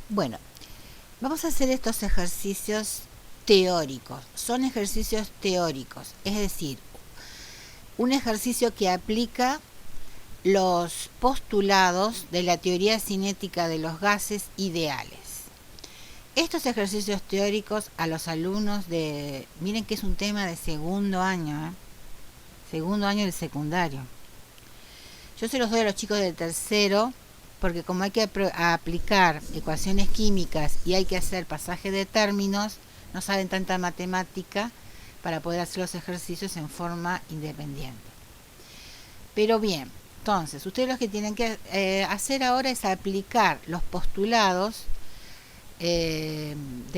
Bueno, vamos a hacer estos ejercicios teóricos. Son ejercicios teóricos, es decir, un ejercicio que aplica los postulados de la teoría cinética de los gases ideales. Estos ejercicios teóricos a los alumnos miren que es un tema de segundo año del secundario. Yo se los doy a los chicos del tercero porque como hay que aplicar ecuaciones químicas y hay que hacer pasaje de términos, no saben tanta matemática para poder hacer los ejercicios en forma independiente. Pero bien, entonces, ustedes lo que tienen que hacer ahora es aplicar los postulados de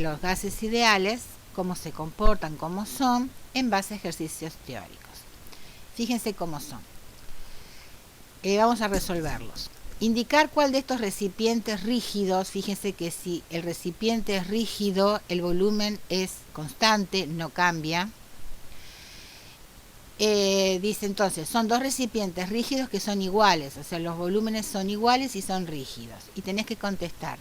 los gases ideales, cómo se comportan, cómo son, en base a ejercicios teóricos. Fíjense cómo son. Vamos a resolverlos. Indicar cuál de estos recipientes rígidos, fíjense que si el recipiente es rígido, el volumen es constante, no cambia. Dice entonces, son dos recipientes rígidos que son iguales, o sea, los volúmenes son iguales y son rígidos. Y tenés que contestar,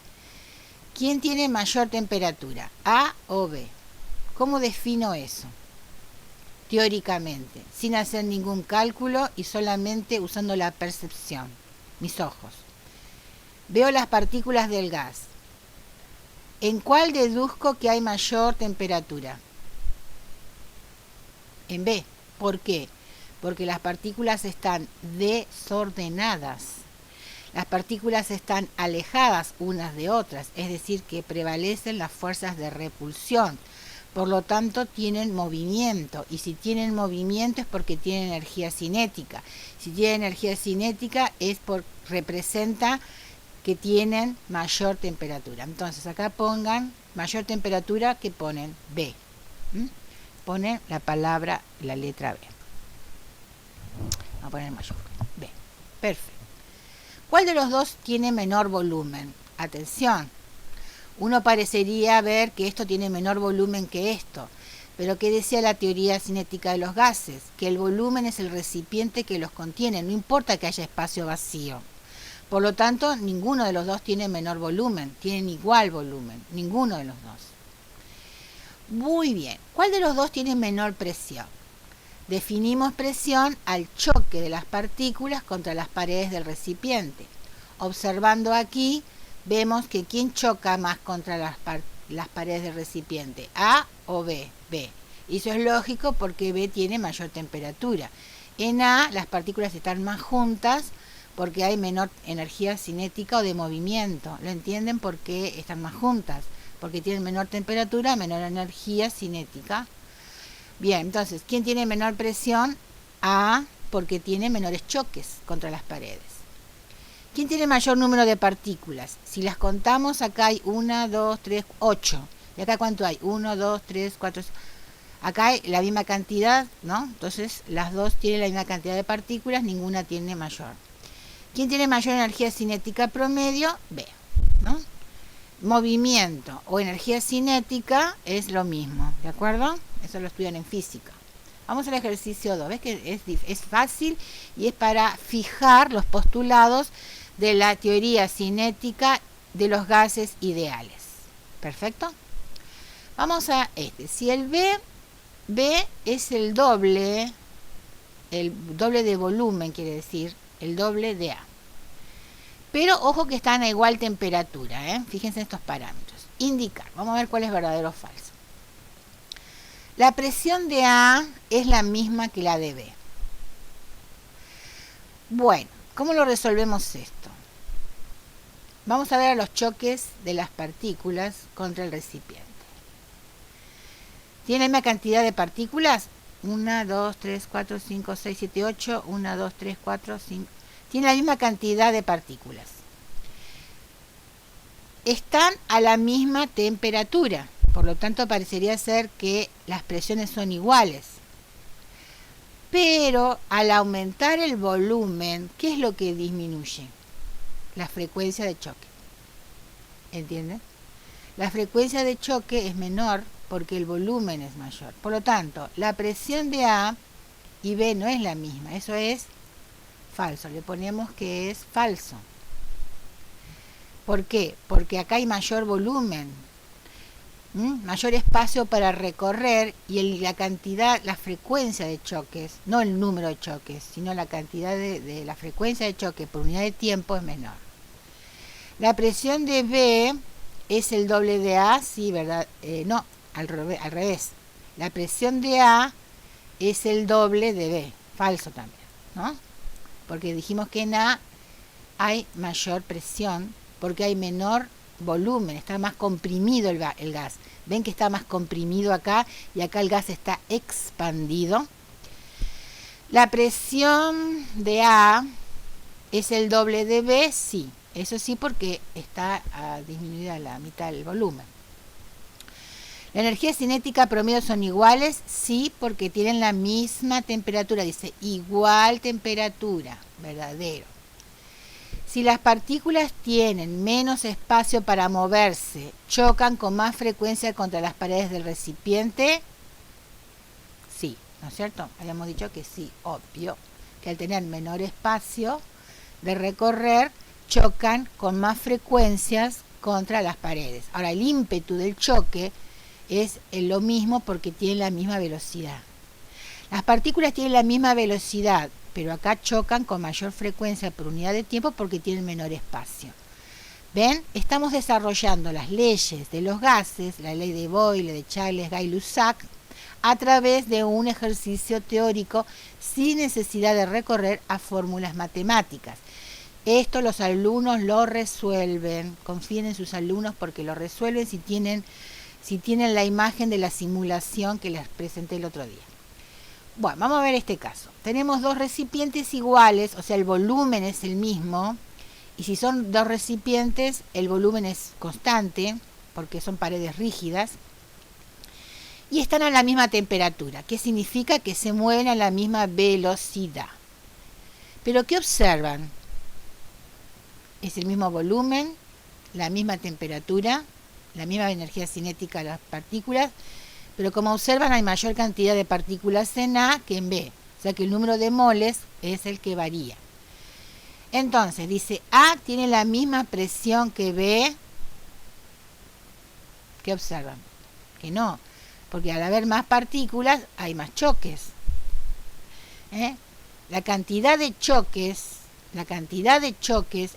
¿quién tiene mayor temperatura? ¿A o B? ¿Cómo defino eso? Teóricamente, sin hacer ningún cálculo y solamente usando la percepción, mis ojos. Veo las partículas del gas. ¿En cuál deduzco que hay mayor temperatura? En B. ¿Por qué? Porque las partículas están desordenadas. Las partículas están alejadas unas de otras, es decir, que prevalecen las fuerzas de repulsión. Por lo tanto, tienen movimiento. Y si tienen movimiento es porque tienen energía cinética. Si tienen energía cinética representa que tienen mayor temperatura. Entonces, acá pongan mayor temperatura, que ponen B. Ponen la palabra, la letra B. Vamos a poner mayor. B. Perfecto. ¿Cuál de los dos tiene menor volumen? Atención. Uno parecería ver que esto tiene menor volumen que esto. Pero ¿qué decía la teoría cinética de los gases? Que el volumen es el recipiente que los contiene. No importa que haya espacio vacío. Por lo tanto, ninguno de los dos tiene menor volumen. Tienen igual volumen. Ninguno de los dos. Muy bien. ¿Cuál de los dos tiene menor presión? Definimos presión al choque de las partículas contra las paredes del recipiente. Observando aquí, vemos que ¿quién choca más contra las paredes del recipiente? ¿A o B? B. Y eso es lógico porque B tiene mayor temperatura. En A, las partículas están más juntas porque hay menor energía cinética o de movimiento. ¿Lo entienden por qué están más juntas? Porque tienen menor temperatura, menor energía cinética. Bien, entonces, ¿quién tiene menor presión? A, porque tiene menores choques contra las paredes. ¿Quién tiene mayor número de partículas? Si las contamos, acá hay 1, 2, 3, 8. ¿Y acá cuánto hay? 1, 2, 3, 4. Acá hay la misma cantidad, ¿no? Entonces, las dos tienen la misma cantidad de partículas, ninguna tiene mayor. ¿Quién tiene mayor energía cinética promedio? B, ¿no? Movimiento o energía cinética es lo mismo, ¿de acuerdo? Eso lo estudian en física. Vamos al ejercicio 2. ¿Ves que es fácil? Y es para fijar los postulados de la teoría cinética de los gases ideales. ¿Perfecto? Vamos a este. Si el B es el doble de volumen, quiere decir, el doble de A. Pero ojo que están a igual temperatura, ¿eh? Fíjense en estos parámetros. Indicar. Vamos a ver cuál es verdadero o falso. La presión de A es la misma que la de B. Bueno, ¿cómo lo resolvemos esto? Vamos a ver a los choques de las partículas contra el recipiente. ¿Tiene la misma cantidad de partículas? 1, 2, 3, 4, 5, 6, 7, 8. 1, 2, 3, 4, 5. Tiene la misma cantidad de partículas. Están a la misma temperatura. Por lo tanto, parecería ser que las presiones son iguales. Pero al aumentar el volumen, ¿qué es lo que disminuye? La frecuencia de choque. ¿Entienden? La frecuencia de choque es menor porque el volumen es mayor. Por lo tanto, la presión de A y B no es la misma. Eso es falso. Le ponemos que es falso. ¿Por qué? Porque acá hay mayor volumen, mayor espacio para recorrer y la cantidad, la frecuencia de choques, no el número de choques, sino la cantidad de la frecuencia de choque por unidad de tiempo es menor. La presión de B es el doble de A, sí, ¿verdad? No, al revés. La presión de A es el doble de B, falso también, ¿no? Porque dijimos que en A hay mayor presión porque hay menor volumen, está más comprimido el gas. Ven que está más comprimido acá y acá el gas está expandido. La presión de A es el doble de B, sí. Eso sí, porque está disminuida la mitad del volumen. La energía cinética promedio son iguales, sí, porque tienen la misma temperatura. Dice igual temperatura, verdadero. Si las partículas tienen menos espacio para moverse, chocan con más frecuencia contra las paredes del recipiente, sí, ¿no es cierto? Habíamos dicho que sí, obvio, que al tener menor espacio de recorrer, chocan con más frecuencias contra las paredes. Ahora, el ímpetu del choque es lo mismo porque tienen la misma velocidad. Las partículas tienen la misma velocidad, pero acá chocan con mayor frecuencia por unidad de tiempo porque tienen menor espacio. ¿Ven? Estamos desarrollando las leyes de los gases, la ley de Boyle, de Charles Gay-Lussac, a través de un ejercicio teórico sin necesidad de recorrer a fórmulas matemáticas. Esto los alumnos lo resuelven, confíen en sus alumnos porque lo resuelven si tienen la imagen de la simulación que les presenté el otro día. Bueno, vamos a ver este caso. Tenemos dos recipientes iguales, o sea, el volumen es el mismo, y si son dos recipientes, el volumen es constante, porque son paredes rígidas, y están a la misma temperatura, que significa que se mueven a la misma velocidad. Pero ¿qué observan? Es el mismo volumen, la misma temperatura, la misma energía cinética de las partículas, pero como observan hay mayor cantidad de partículas en A que en B, o sea que el número de moles es el que varía. Entonces dice A tiene la misma presión que B. ¿Qué observan? Que no, porque al haber más partículas hay más choques. La cantidad de choques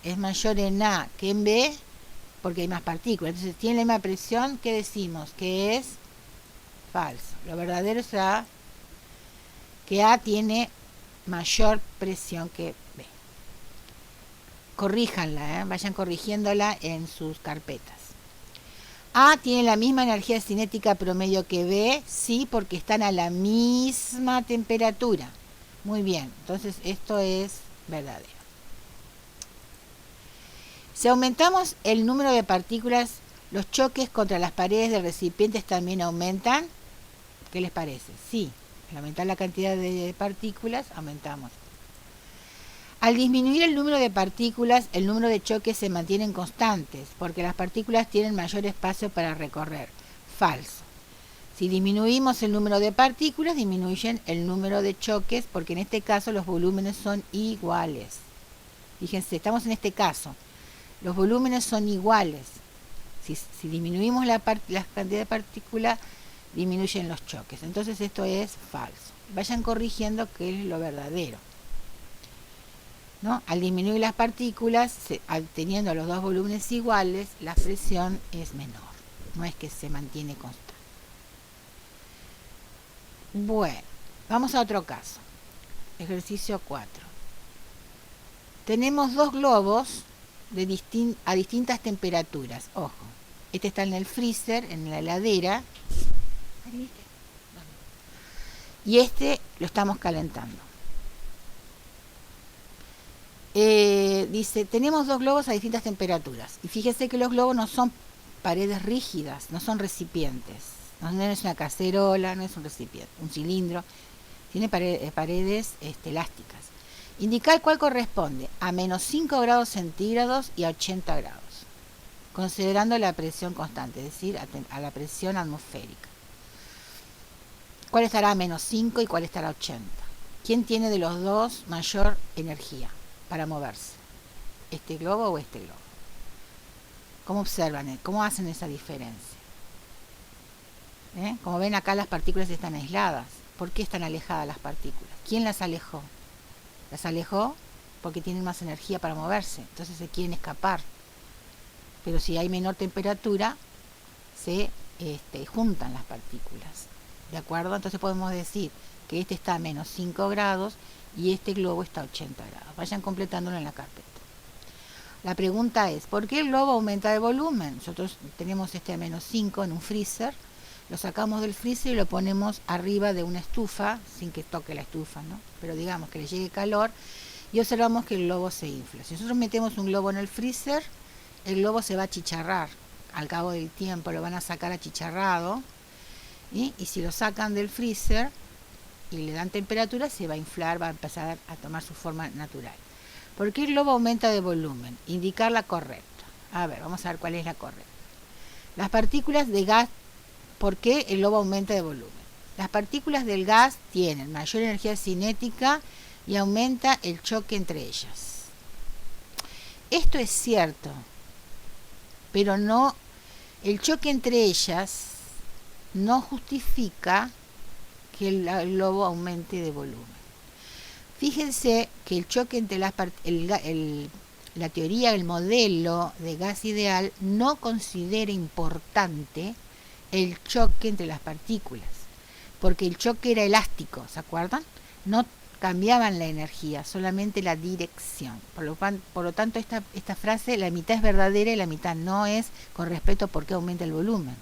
es mayor en A que en B porque hay más partículas. Entonces tiene la misma presión. ¿Qué decimos? Que es falso. Lo verdadero es que A tiene mayor presión que B. Corríjanla, vayan corrigiéndola en sus carpetas. A tiene la misma energía cinética promedio que B, sí, porque están a la misma temperatura. Muy bien, entonces esto es verdadero. Si aumentamos el número de partículas, los choques contra las paredes de recipientes también aumentan. ¿Qué les parece? Sí, al aumentar la cantidad de partículas, aumentamos. Al disminuir el número de partículas, el número de choques se mantienen constantes, porque las partículas tienen mayor espacio para recorrer. Falso. Si disminuimos el número de partículas, disminuyen el número de choques, porque en este caso los volúmenes son iguales. Fíjense, estamos en este caso. Los volúmenes son iguales. Si disminuimos la cantidad de partículas, disminuyen los choques. Entonces esto es falso. Vayan corrigiendo qué es lo verdadero, ¿no? Al disminuir las partículas, teniendo los dos volúmenes iguales, la presión es menor. No es que se mantiene constante. Bueno, vamos a otro caso. Ejercicio 4. Tenemos dos globos a distintas temperaturas. Ojo, este está en el freezer, en la heladera. Y este lo estamos calentando. Dice, tenemos dos globos a distintas temperaturas. Y fíjese que los globos no son paredes rígidas, no son recipientes. No es una cacerola, no es un recipiente, un cilindro. Tiene paredes elásticas. Indicar cuál corresponde a menos 5 grados centígrados y a 80 grados, considerando la presión constante, es decir, a la presión atmosférica. ¿Cuál estará a menos 5 y cuál estará a 80? ¿Quién tiene de los dos mayor energía para moverse? ¿Este globo o este globo? ¿Cómo observan? ¿Cómo hacen esa diferencia? Como ven acá, las partículas están aisladas. ¿Por qué están alejadas las partículas? ¿Quién las alejó? Las alejó porque tienen más energía para moverse, entonces se quieren escapar. Pero si hay menor temperatura, se juntan las partículas. ¿De acuerdo? Entonces podemos decir que este está a menos 5 grados y este globo está a 80 grados. Vayan completándolo en la carpeta. La pregunta es, ¿por qué el globo aumenta de volumen? Nosotros tenemos este a menos 5 en un freezer, lo sacamos del freezer y lo ponemos arriba de una estufa, sin que toque la estufa, ¿no? Pero digamos que le llegue calor y observamos que el globo se infla. Si nosotros metemos un globo en el freezer, el globo se va a achicharrar. Al cabo del tiempo lo van a sacar achicharrado, y si lo sacan del freezer y le dan temperatura, se va a inflar, va a empezar a tomar su forma natural. ¿Por qué el globo aumenta de volumen? Indicar la correcta. A ver, vamos a ver cuál es la correcta. Las partículas de gas, ¿por qué el globo aumenta de volumen? Las partículas del gas tienen mayor energía cinética y aumenta el choque entre ellas. Esto es cierto, pero no, el choque entre ellas no justifica que el globo aumente de volumen. Fíjense que el choque entre las la teoría, el modelo de gas ideal no considera importante el choque entre las partículas, porque el choque era elástico, ¿se acuerdan? No cambiaban la energía, solamente la dirección. Por lo tanto, esta frase, la mitad es verdadera y la mitad no es, con respecto a por qué aumenta el volumen.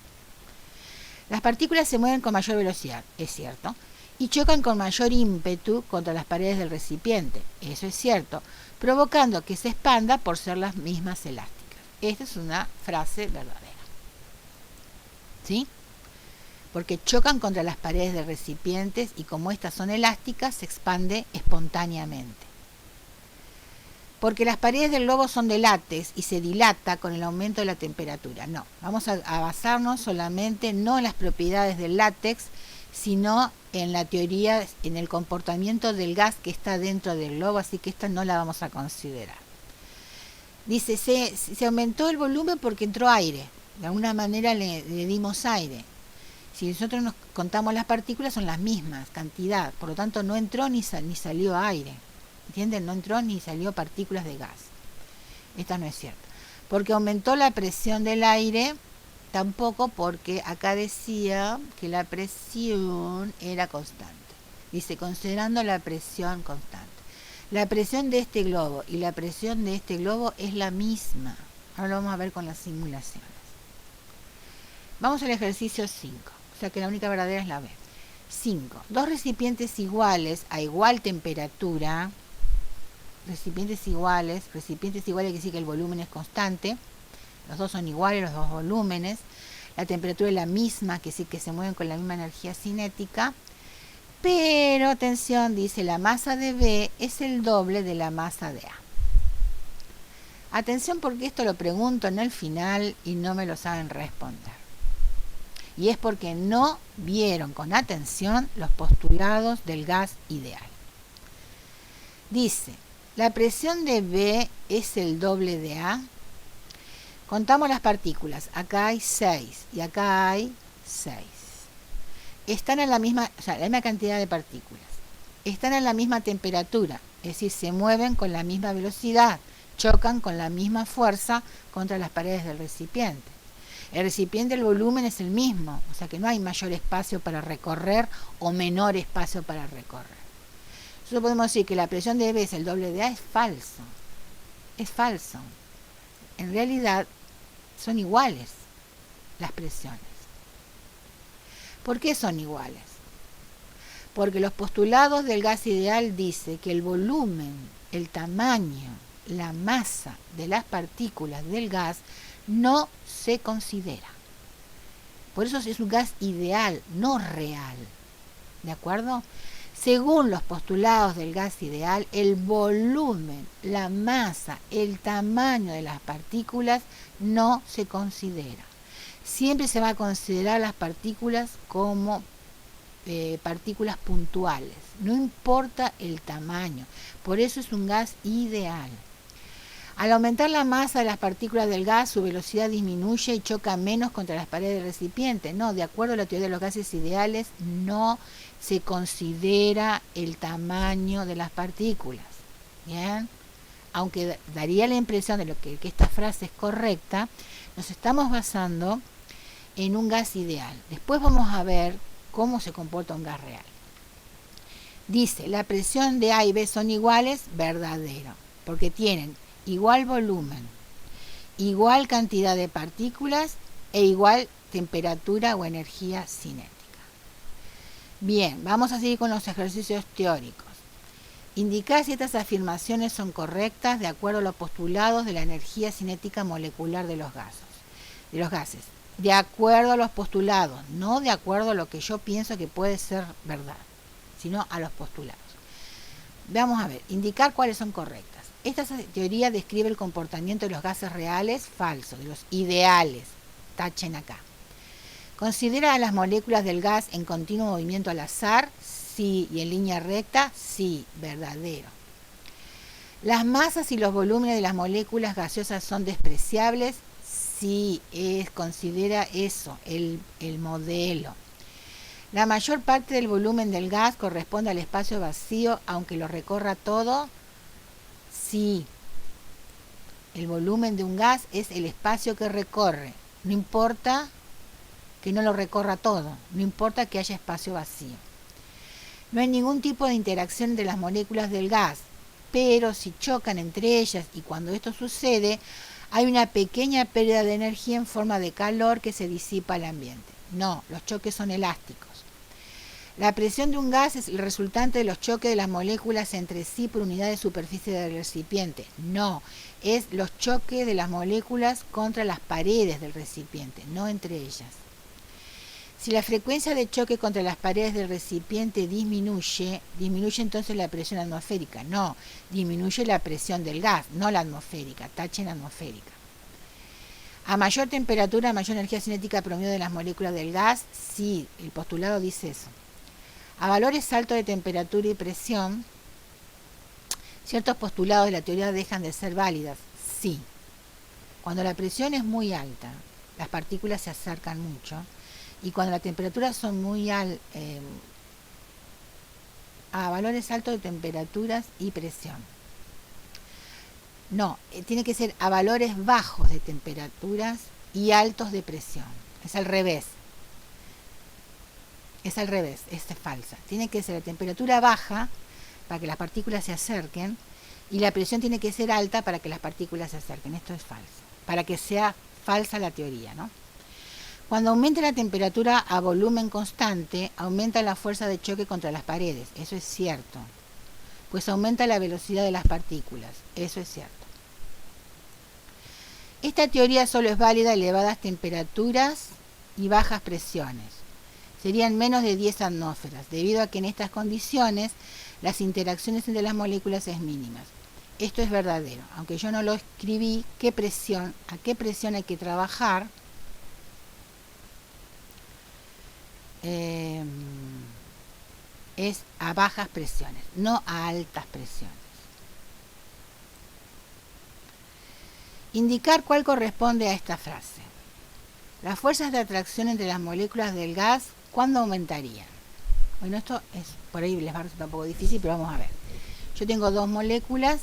Las partículas se mueven con mayor velocidad, es cierto, y chocan con mayor ímpetu contra las paredes del recipiente, eso es cierto, provocando que se expanda por ser las mismas elásticas. Esta es una frase verdadera. ¿Sí? Porque chocan contra las paredes de recipientes y como estas son elásticas, se expande espontáneamente. Porque las paredes del globo son de látex y se dilata con el aumento de la temperatura. No, vamos a basarnos solamente no en las propiedades del látex, sino en la teoría, en el comportamiento del gas que está dentro del globo, así que esta no la vamos a considerar. Dice, se aumentó el volumen porque entró aire, de alguna manera le dimos aire. Si nosotros nos contamos las partículas son las mismas, cantidad, por lo tanto no entró ni salió aire, ¿entienden? No entró ni salió partículas de gas. Esta no es cierta. Porque aumentó la presión del aire, tampoco, porque acá decía que la presión era constante. Dice, considerando la presión constante. La presión de este globo y la presión de este globo es la misma. Ahora lo vamos a ver con las simulaciones. Vamos al ejercicio 5. O sea que la única verdadera es la B. 5. Dos recipientes iguales a igual temperatura. Recipientes iguales quiere decir que el volumen es constante. Los dos son iguales, los dos volúmenes. La temperatura es la misma, que sí que se mueven con la misma energía cinética. Pero, atención, dice, la masa de B es el doble de la masa de A. Atención porque esto lo pregunto en el final y no me lo saben responder. Y es porque no vieron con atención los postulados del gas ideal. Dice, la presión de B es el doble de A. Contamos las partículas. Acá hay 6 y acá hay 6. Están en la misma cantidad de partículas. Están en la misma temperatura, es decir, se mueven con la misma velocidad, chocan con la misma fuerza contra las paredes del recipiente. El recipiente, el volumen es el mismo, o sea que no hay mayor espacio para recorrer o menor espacio para recorrer. Nosotros podemos decir que la presión de B es el doble de A, es falso. Es falso. En realidad son iguales las presiones. ¿Por qué son iguales? Porque los postulados del gas ideal dicen que el volumen, el tamaño, la masa de las partículas del gas no se considera. Por eso es un gas ideal, no real. ¿De acuerdo? Según los postulados del gas ideal, el volumen, la masa, el tamaño de las partículas no se considera. Siempre se va a considerar las partículas como partículas puntuales. No importa el tamaño. Por eso es un gas ideal. Al aumentar la masa de las partículas del gas, su velocidad disminuye y choca menos contra las paredes del recipiente. No, de acuerdo a la teoría de los gases ideales, no se considera el tamaño de las partículas. ¿Bien? Aunque daría la impresión de que esta frase es correcta, nos estamos basando en un gas ideal. Después vamos a ver cómo se comporta un gas real. Dice, la presión de A y B son iguales, verdadero, porque tienen igual volumen, igual cantidad de partículas e igual temperatura o energía cinética. Bien, vamos a seguir con los ejercicios teóricos. Indicar si estas afirmaciones son correctas de acuerdo a los postulados de la energía cinética molecular de los gases. De acuerdo a los postulados, no de acuerdo a lo que yo pienso que puede ser verdad, sino a los postulados. Vamos a ver, indicar cuáles son correctas. Esta teoría describe el comportamiento de los gases reales, falso, de los ideales. Tachen acá. Considera a las moléculas del gas en continuo movimiento al azar, sí, y en línea recta, sí, verdadero. Las masas y los volúmenes de las moléculas gaseosas son despreciables, sí, considera eso, el modelo. La mayor parte del volumen del gas corresponde al espacio vacío, aunque lo recorra todo, sí. El volumen de un gas es el espacio que recorre, no importa que no lo recorra todo, no importa que haya espacio vacío. No hay ningún tipo de interacción entre las moléculas del gas, pero si chocan entre ellas y cuando esto sucede, hay una pequeña pérdida de energía en forma de calor que se disipa al ambiente. No, los choques son elásticos. La presión de un gas es el resultante de los choques de las moléculas entre sí por unidad de superficie del recipiente. No, es los choques de las moléculas contra las paredes del recipiente, no entre ellas. Si la frecuencia de choque contra las paredes del recipiente disminuye entonces la presión atmosférica. No, disminuye la presión del gas, no la atmosférica, tachen atmosférica. A mayor temperatura, mayor energía cinética promedio de las moléculas del gas, sí, el postulado dice eso. A valores altos de temperatura y presión, ciertos postulados de la teoría dejan de ser válidas, sí. Cuando la presión es muy alta, las partículas se acercan mucho, y cuando las temperaturas son muy a valores altos de temperaturas y presión. No, tiene que ser a valores bajos de temperaturas y altos de presión. Es al revés. Es al revés, esta es falsa. Tiene que ser a temperatura baja para que las partículas se acerquen y la presión tiene que ser alta para que las partículas se acerquen. Esto es falso. Para que sea falsa la teoría, ¿no? Cuando aumenta la temperatura a volumen constante, aumenta la fuerza de choque contra las paredes. Eso es cierto. Pues aumenta la velocidad de las partículas. Eso es cierto. Esta teoría solo es válida a elevadas temperaturas y bajas presiones. Serían menos de 10 atmósferas, debido a que en estas condiciones las interacciones entre las moléculas es mínimas. Esto es verdadero, aunque yo no lo escribí, a qué presión hay que trabajar. Es a bajas presiones, no a altas presiones. Indicar cuál corresponde a esta frase. Las fuerzas de atracción entre las moléculas del gas, ¿cuándo aumentarían? Bueno, esto es, por ahí les va a resultar un poco difícil, pero vamos a ver. Yo tengo dos moléculas.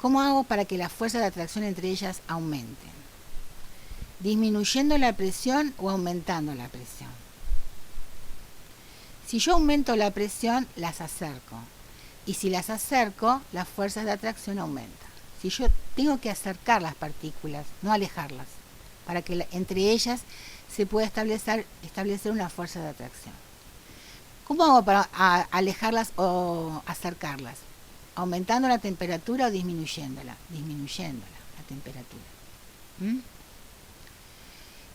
¿Cómo hago para que las fuerzas de atracción entre ellas aumenten? ¿Disminuyendo la presión o aumentando la presión? Si yo aumento la presión, las acerco. Y si las acerco, las fuerzas de atracción aumentan. Si yo tengo que acercar las partículas, no alejarlas, para que entre ellas se pueda establecer una fuerza de atracción. ¿Cómo hago para alejarlas o acercarlas? ¿Aumentando la temperatura o disminuyéndola? Disminuyéndola, la temperatura.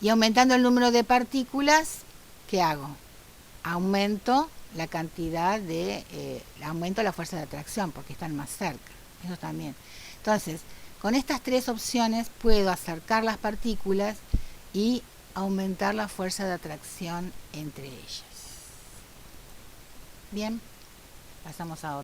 Y aumentando el número de partículas, ¿qué hago? Aumento la cantidad aumento la fuerza de atracción porque están más cerca. Eso también. Entonces, con estas tres opciones puedo acercar las partículas y aumentar la fuerza de atracción entre ellas. Bien, pasamos a otro.